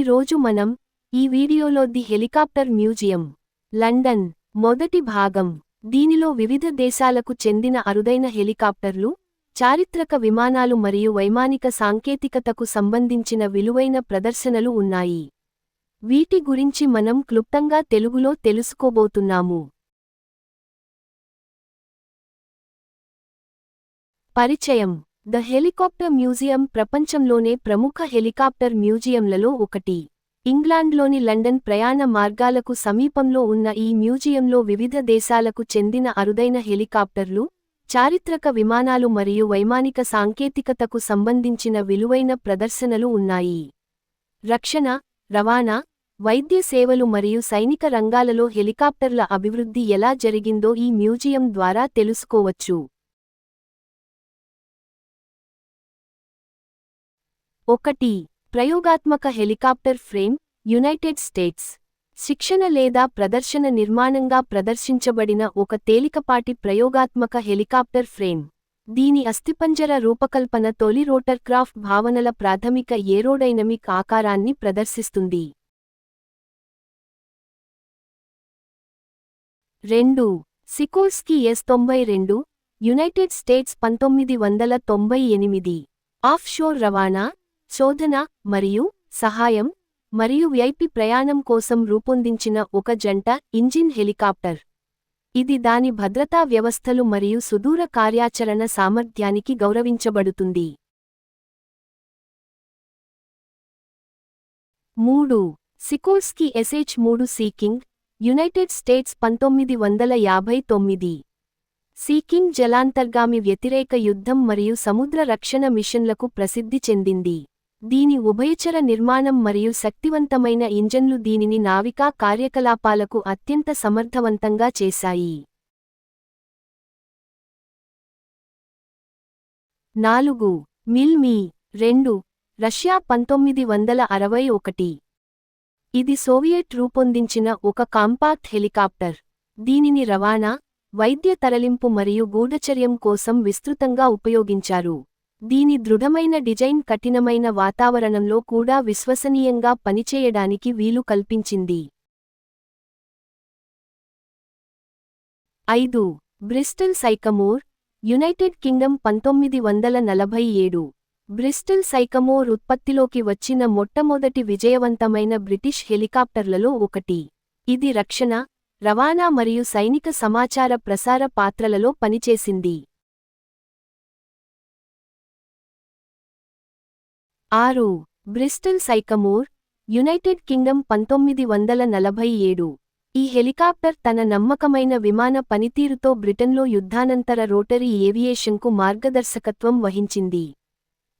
రోజు మనం ఈ వీడియోలో ది హెలికాప్టర్ మ్యూజియం లండన్ మొదటి భాగం దీనిలో వివిధ దేశాలకు చెందిన అరుదైన హెలికాప్టర్లు చారిత్రక విమానాలు మరియు వైమానిక సాంకేతికతకు సంబంధించిన విలువైన ప్రదర్శనలు ఉన్నాయి. వీటి గురించి మనం క్లుప్తంగా తెలుగులో తెలుసుకోబోతున్నాము. పరిచయం. ద హెలికాప్టర్ మ్యూజియం ప్రపంచంలోనే ప్రముఖ హెలికాప్టర్ మ్యూజియంలలో ఒకటి. ఇంగ్లాండ్లోని లండన్ ప్రయాణ మార్గాలకు సమీపంలో ఉన్న ఈ మ్యూజియంలో వివిధ దేశాలకు చెందిన అరుదైన హెలికాప్టర్లు, చారిత్రక విమానాలు మరియు వైమానిక సాంకేతికతకు సంబంధించిన విలువైన ప్రదర్శనలు ఉన్నాయి. రక్షణ, రవాణా, వైద్య సేవలు మరియు సైనిక రంగాలలో హెలికాప్టర్ల అభివృద్ధి ఎలా జరిగిందో ఈ మ్యూజియం ద్వారా తెలుసుకోవచ్చు. 1. ప్రయోగాత్మక హెలికాప్టర్ ఫ్రేమ్, యునైటెడ్ స్టేట్స్. శిక్షణ లేదా ప్రదర్శన నిర్మాణంగా ప్రదర్శించబడిన ఒక తేలికపాటి ప్రయోగాత్మక హెలికాప్టర్ ఫ్రేమ్. దీని అస్థిపంజర రూపకల్పన తొలి రోటర్క్రాఫ్ట్ భావనల ప్రాథమిక ఏరోడైనమిక్ ఆకారాన్ని ప్రదర్శిస్తుంది. 2. Sikorsky S-92, United states 1998. Offshore రవాణా, శోధన మరియు సహాయం మరియు VIP ప్రయాణం కోసం రూపొందించిన ఒక జంట ఇంజిన్ హెలికాప్టర్. ఇది దాని భద్రతా వ్యవస్థలు మరియు సుదూర కార్యాచరణ సామర్థ్యానికి గౌరవించబడుతుంది. 3. Sikorsky SH-3 Sea King, United States 1959. Sea King జలాంతర్గామి వ్యతిరేక యుద్ధం మరియు సముద్ర రక్షణ మిషన్లకు ప్రసిద్ధి చెందింది. దీని ఉభయచర నిర్మాణం మరియు శక్తివంతమైన ఇంజన్లు దీనిని నావికా కార్యకలాపాలకు అత్యంత సమర్థవంతంగా చేశాయి. 4. మిల్-మీ-2, రష్యా 1961. ఇది సోవియట్ రూపొందించిన ఒక కాంపాక్ట్ హెలికాప్టర్. దీనిని రవాణా, వైద్య తరలింపు మరియు గూఢచర్యం కోసం విస్తృతంగా ఉపయోగించారు. దీని దృఢమైన డిజైన్ కఠినమైన వాతావరణంలో కూడా విశ్వసనీయంగా పనిచేయడానికి వీలు కల్పించింది. 5. Bristol Sycamore, United Kingdom 1947. Bristol Sycamore ఉత్పత్తిలోకి వచ్చిన మొట్టమొదటి విజయవంతమైన బ్రిటిష్ హెలికాప్టర్లలో ఒకటి. ఇది రక్షణ, రవాణా మరియు సైనిక సమాచార ప్రసార పాత్రలలో పనిచేసింది. 6. Bristol Sycamore, United Kingdom 1947. ఈ హెలికాప్టర్ తన నమ్మకమైన విమాన పనితీరుతో బ్రిటన్లో యుద్ధానంతర రోటరీ ఏవియేషన్కు మార్గదర్శకత్వం వహించింది.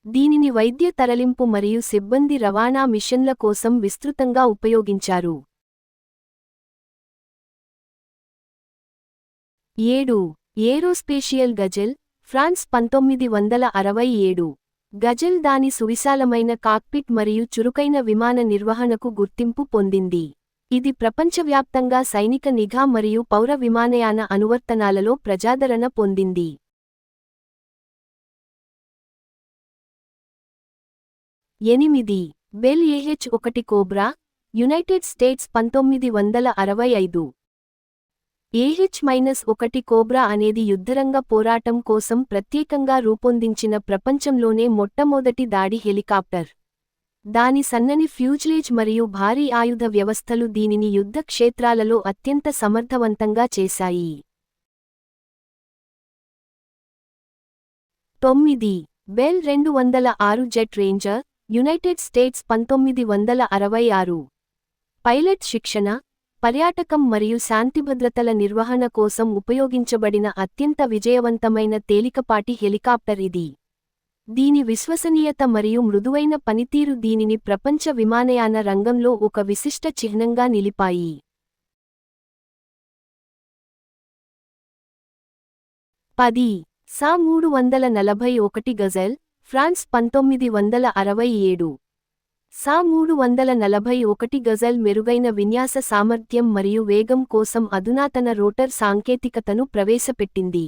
దీనిని వైద్య తరలింపు మరియు సిబ్బంది రవాణా మిషన్ల కోసం విస్తృతంగా ఉపయోగించారు. 7. ఏరోస్పేషియల్ గజెల్, ఫ్రాన్స్ 1967. గజెల్ దాని సువిశాలమైన కాక్పిట్ మరియు చురుకైన విమాన నిర్వహణకు గుర్తింపు పొందింది. ఇది ప్రపంచవ్యాప్తంగా సైనిక నిఘా మరియు పౌర విమానయాన అనువర్తనాలలో ప్రజాదరణ పొందింది. 8. Bell AH-1 cobra, United states 1965. AH-1 cobra అనేది యుద్ధరంగ పోరాటం కోసం ప్రత్యేకంగా రూపొందించిన ప్రపంచంలోనే మొట్టమొదటి దాడి హెలికాప్టర్. దాని సన్నని ఫ్యూజ్లేజ్ మరియు భారీ ఆయుధ వ్యవస్థలు దీనిని యుద్ధ క్షేత్రాలలో అత్యంత సమర్థవంతంగా చేశాయి. 9. Bell 206 jet ranger, United states 1966. Pilot శిక్షణ, పర్యాటకం మరియు శాంతిభద్రతల నిర్వహణ కోసం ఉపయోగించబడిన అత్యంత విజయవంతమైన తేలికపాటి హెలికాప్టర్ ఇది. దీని విశ్వసనీయత మరియు మృదువైన పనితీరు దీనిని ప్రపంచ విమానయాన రంగంలో ఒక విశిష్ట చిహ్నంగా నిలిపాయి. 10. SA-341 gazelle, France 1967. SA-341 gazelle మెరుగైన విన్యాస సామర్థ్యం మరియు వేగం కోసం అధునాతన రోటర్ సాంకేతికతను ప్రవేశపెట్టింది.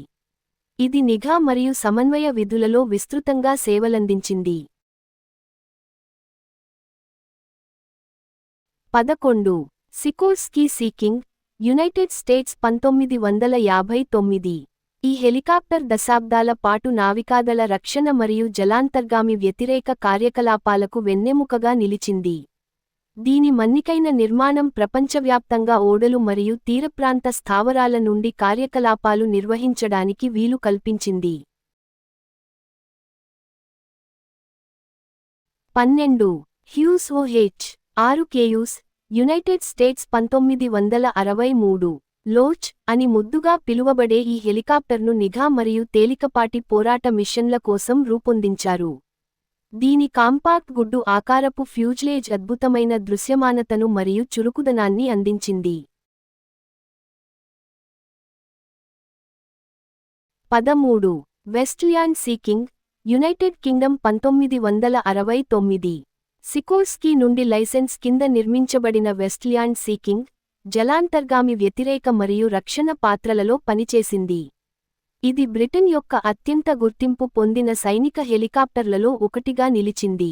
ఇది నిఘా మరియు సమన్వయ విధులలో విస్తృతంగా సేవలందించింది. 11 సికోర్స్కీ సీకింగ్ యునైటెడ్ స్టేట్స్ 1959 ఈ హెలికాప్టర్ దశాబ్దాల పాటు నావికాదళ రక్షణ మరియు జలాంతర్గామి వ్యతిరేక కార్యకలాపాలకు వెన్నెముకగా నిలిచింది. దీని మన్నికైన నిర్మాణం ప్రపంచవ్యాప్తంగా ఓడలు మరియు తీరప్రాంత స్థావరాల నుండి కార్యకలాపాలు నిర్వహించడానికి వీలు కల్పించింది. 12 హ్యూస్ OH-6 కేయూస్ యునైటెడ్ స్టేట్స్ 1963 లోచ్ అని ముద్దుగా పిలువబడే ఈ హెలికాప్టర్ను నిఘా మరియు తేలికపాటి పోరాట మిషన్ల కోసం రూపొందించారు. దీని కాంపాక్ట్ గుడ్డు ఆకారపు ఫ్యూజ్లేజ్ అద్భుతమైన దృశ్యమానతను మరియు చురుకుదనాన్ని అందించింది. 13 Westland seeking United Kingdom 1969 Sikorsky నుండి లైసెన్స్ కింద నిర్మించబడిన వెస్ట్ల్యాండ్ సీకింగ్ జలాంతర్గామి వ్యతిరేక మరియు రక్షణ పాత్రలలో పనిచేసింది. ఇది బ్రిటన్ యొక్క అత్యంత గుర్తింపు పొందిన సైనిక హెలికాప్టర్లలో ఒకటిగా నిలిచింది.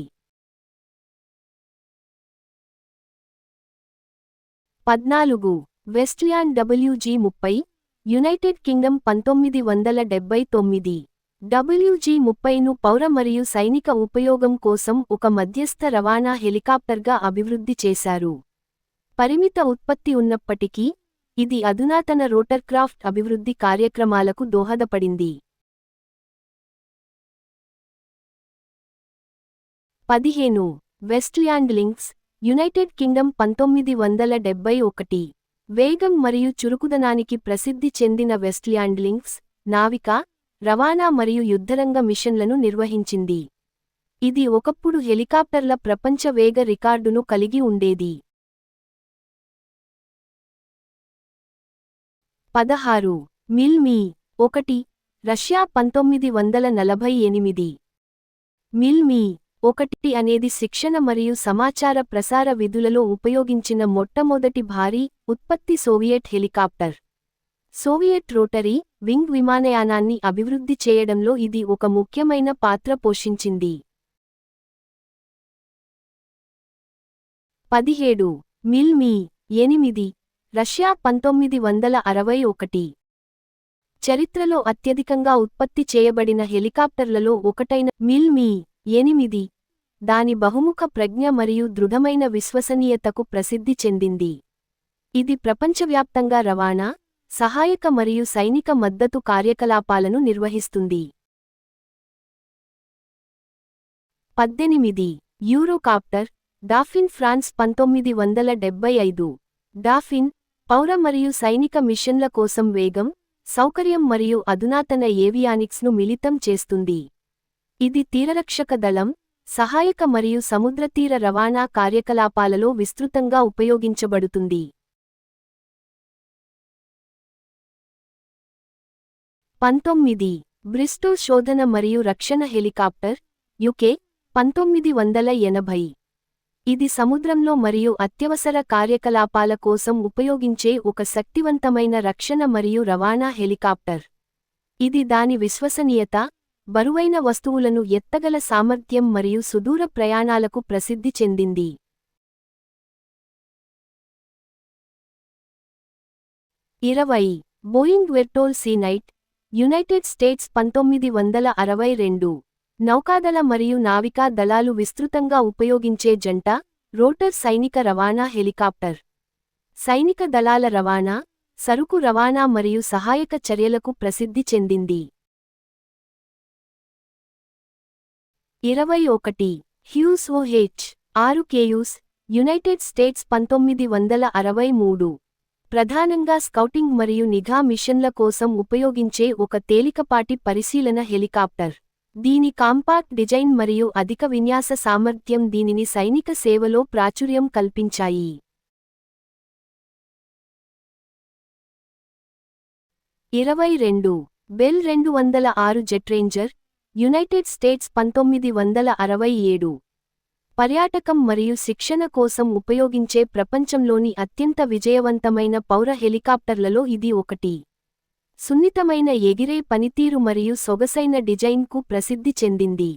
14 వెస్ట్ల్యాండ్ WG-30 యునైటెడ్ కింగ్డమ్ 1979 WG-30ను పౌర మరియు సైనిక ఉపయోగం కోసం ఒక మధ్యస్థ రవాణా హెలికాప్టర్గా అభివృద్ధి చేశారు. పరిమిత ఉత్పత్తి ఉన్నప్పటికీ, ఇది అధునాతన రోటర్క్రాఫ్ట్ అభివృద్ధి కార్యక్రమాలకు దోహదపడింది. 15 వెస్ట్ల్యాండ్ లింక్స్ యునైటెడ్ కింగ్డమ్ 1971 వేగం మరియు చురుకుదనానికి ప్రసిద్ధి చెందిన వెస్ట్ల్యాండ్ లింక్స్ నావికా, రవాణా మరియు యుద్ధరంగ మిషన్లను నిర్వహించింది. ఇది ఒకప్పుడు హెలికాప్టర్ల ప్రపంచ వేగ రికార్డును కలిగి ఉండేది. 16 Mi-1 రష్యా 1948 Mi-1 అనేది శిక్షణ మరియు సమాచార ప్రసార విధులలో ఉపయోగించిన మొట్టమొదటి భారీ, ఉత్పత్తి Soviet helicopter. Soviet rotary, wing విమానయానాన్ని అభివృద్ధి చేయడంలో ఇది ఒక ముఖ్యమైన పాత్ర పోషించింది. 17 Mi-8 రష్యా 1961 చరిత్రలో అత్యధికంగా ఉత్పత్తి చేయబడిన హెలికాప్టర్లలో ఒకటైన Mi-8 దాని బహుముఖ ప్రజ్ఞ మరియు దృఢమైన విశ్వసనీయతకు ప్రసిద్ధి చెందింది. ఇది ప్రపంచవ్యాప్తంగా రవాణా, సహాయక మరియు సైనిక మద్దతు కార్యకలాపాలను నిర్వహిస్తుంది. 18 యూరోకాప్టర్ డాఫిన్ ఫ్రాన్స్ 1975 డాఫిన్, పౌర మరియు సైనిక మిషన్ల కోసం వేగం, సౌకర్యం మరియు అధునాతన ఏవియానిక్స్ను మిళితం చేస్తుంది. ఇది తీరరక్షక దళం, సహాయక మరియు సముద్రతీర రవాణా కార్యకలాపాలలో విస్తృతంగా ఉపయోగించబడుతుంది. 19 బ్రిస్టో శోధన మరియు రక్షణ హెలికాప్టర్ UK 1980 ఇది సముద్రంలో మరియు అత్యవసర కార్యకలాపాల కోసం ఉపయోగించే ఒక శక్తివంతమైన రక్షణ మరియు రవాణా హెలికాప్టర్. ఇది దాని విశ్వసనీయత, బరువైన వస్తువులను ఎత్తగల సామర్థ్యం మరియు సుదూర ప్రయాణాలకు ప్రసిద్ధి చెందింది. 20 బోయింగ్ వెర్టోల్ సీ-నైట్ యునైటెడ్ స్టేట్స్ 1962 నౌకాదళ మరియు నావికా దళాలు విస్తృతంగా ఉపయోగించే జంట, రోటర్ సైనిక రవాణా హెలికాప్టర్. సైనిక దళాల రవాణా, సరుకు రవాణా మరియు సహాయక చర్యలకు ప్రసిద్ధి చెందింది. 21 హ్యూస్ OH-6 కేయూస్ యునైటెడ్ స్టేట్స్ 1963 ప్రధానంగా స్కౌటింగ్ మరియు నిఘా మిషన్ల కోసం ఉపయోగించే ఒక తేలికపాటి పరిశీలన హెలికాప్టర్. దీని కాంపాక్ట్ డిజైన్ మరియు అధిక విన్యాస సామర్థ్యం దీనిని సైనిక సేవలో ప్రాచుర్యం కల్పించాయి. 22 బెల్ 206 జెట్రేంజర్ యునైటెడ్ స్టేట్స్ 1967 పర్యాటకం మరియు శిక్షణ కోసం ఉపయోగించే ప్రపంచంలోని అత్యంత విజయవంతమైన పౌర హెలికాప్టర్లలో ఇది ఒకటి. సున్నితమైన ఎగిరే పనితీరు మరియు సొగసైన డిజైన్కు ప్రసిద్ధి చెందింది.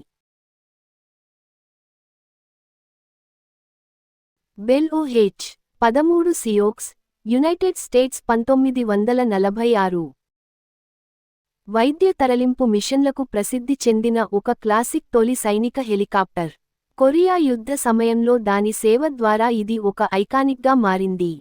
Bell OH 13 Sioux, United states 1946. వైద్య తరలింపు మిషన్లకు ప్రసిద్ధి చెందిన ఒక క్లాసిక్ తొలి సైనిక హెలికాప్టర్. కొరియా యుద్ధ సమయంలో దాని సేవ ద్వారా ఇది ఒక ఐకానిక్గా మారింది.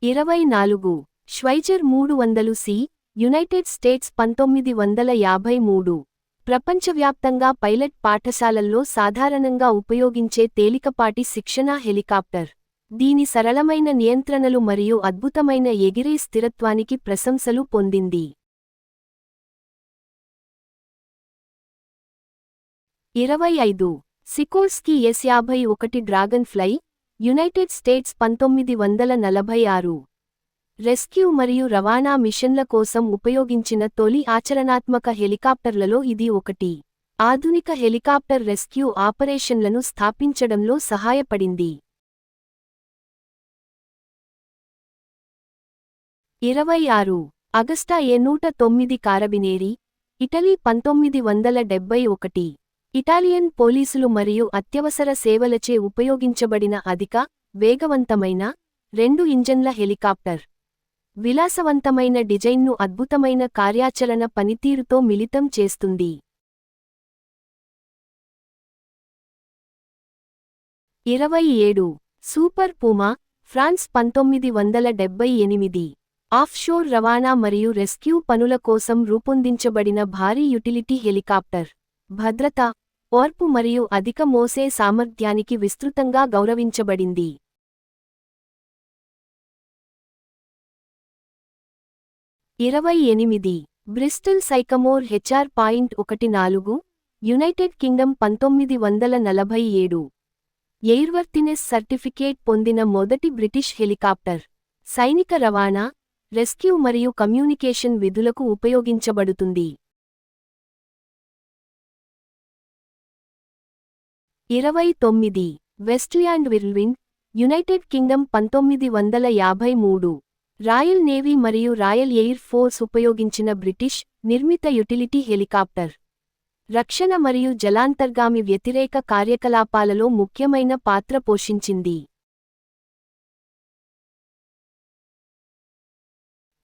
24 ష్వైజర్ 300C, యునైటెడ్ స్టేట్స్ 1953. ప్రపంచవ్యాప్తంగా పైలట్ పాఠశాలల్లో సాధారణంగా ఉపయోగించే తేలికపాటి శిక్షణా హెలికాప్టర్. దీని సరళమైన నియంత్రణలు మరియు అద్భుతమైన ఎగిరే స్థిరత్వానికి ప్రశంసలు పొందింది. 25 Sikorsky S-51 dragon fly, United states 1946. Rescue మరియు రవాణా మిషన్ల కోసం ఉపయోగించిన తొలి ఆచరణాత్మక హెలికాప్టర్లలో ఇది ఒకటి. ఆధునిక హెలికాప్టర్ రెస్క్యూ ఆపరేషన్లను స్థాపించడంలో సహాయపడింది. 26 అగస్టా A-109 కారబినేరి, ఇటలీ 1971. ఇటాలియన్ పోలీసులు మరియు అత్యవసర సేవలచే ఉపయోగించబడిన అధిక, వేగవంతమైన, 2 ఇంజన్ల హెలికాప్టర్. విలాసవంతమైన డిజైన్ను అద్భుతమైన కార్యాచరణ పనితీరుతో మిళితం చేస్తుంది. 27 సూపర్ పూమా, ఫ్రాన్స్ 1978. ఆఫ్షోర్ రవాణా మరియు రెస్క్యూ పనుల కోసం రూపొందించబడిన భారీ యుటిలిటీ హెలికాప్టర్. భద్రత, ఓర్పు మరియు అధిక మోసే సామర్థ్యానికి విస్తృతంగా గౌరవించబడింది. 28 Bristol Sycamore HR.14, United Kingdom 1947. Airworthiness certificate పొందిన మొదటి బ్రిటిష్ హెలికాప్టర్. సైనిక రవాణా, రెస్క్యూ మరియు కమ్యూనికేషన్ విధులకు ఉపయోగించబడుతుంది. 29 Westland Whirlwind, United Kingdom 1953. Royal Navy మరియు రాయల్ ఎయిర్ ఫోర్స్ ఉపయోగించిన బ్రిటిష్ నిర్మిత యుటిలిటీ హెలికాప్టర్. రక్షణ మరియు జలాంతర్గామి వ్యతిరేక కార్యకలాపాలలో ముఖ్యమైన పాత్ర పోషించింది.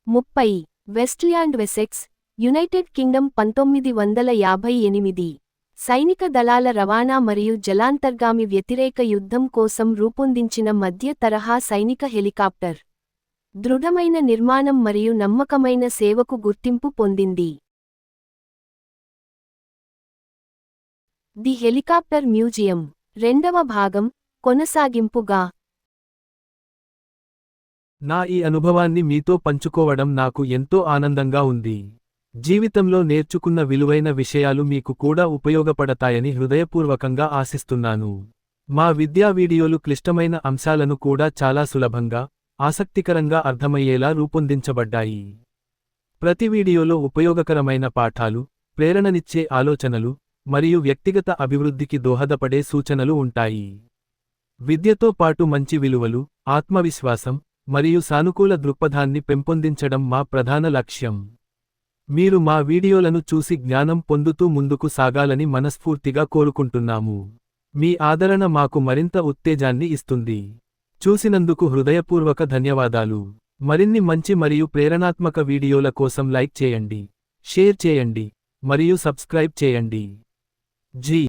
30 వెస్ట్ల్యాండ్ వెసెక్స్, యునైటెడ్ కింగ్డమ్ 1958. సైనిక దళాల రవాణా మరియు జలాంతర్గామి వ్యతిరేక యుద్ధం కోసం రూపొందించిన మధ్య తరహా సైనిక హెలికాప్టర్. దృఢమైన నిర్మాణం మరియు నమ్మకమైన సేవకు గుర్తింపు పొందింది. ది హెలికాప్టర్ మ్యూజియం, 2వ భాగం, కొనసాగింపుగా. నా ఈ అనుభవాన్ని మీతో పంచుకోవడం నాకు ఎంతో ఆనందంగా ఉంది. జీవితంలో నేర్చుకున్న విలువైన విషయాలు మీకు కూడా ఉపయోగపడతాయని హృదయపూర్వకంగా ఆశిస్తున్నాను. మా విద్యా వీడియోలు క్లిష్టమైన అంశాలను కూడా చాలా సులభంగా, ఆసక్తికరంగా అర్థమయ్యేలా రూపొందించబడ్డాయి. ప్రతి వీడియోలో ఉపయోగకరమైన పాఠాలు, ప్రేరణనిచ్చే ఆలోచనలు, మరియు వ్యక్తిగత అభివృద్ధికి దోహదపడే సూచనలు ఉంటాయి. విద్యతో పాటు మంచి విలువలు, ఆత్మవిశ్వాసం, మరియు సానుకూల దృక్పథాన్ని పెంపొందించడం మా ప్రధాన లక్ష్యం. మీరు మా వీడియోలను చూసి జ్ఞానం పొందుతూ ముందుకు సాగాలని మనస్ఫూర్తిగా కోరుకుంటున్నాము. మీ ఆదరణ మాకు మరింత ఉత్తేజాన్ని ఇస్తుంది. చూసినందుకు హృదయపూర్వక ధన్యవాదాలు. మరిన్ని మంచి మరియు ప్రేరణాత్మక వీడియోల కోసం లైక్ చేయండి, షేర్ చేయండి, మరియు సబ్స్క్రైబ్ చేయండి. జీ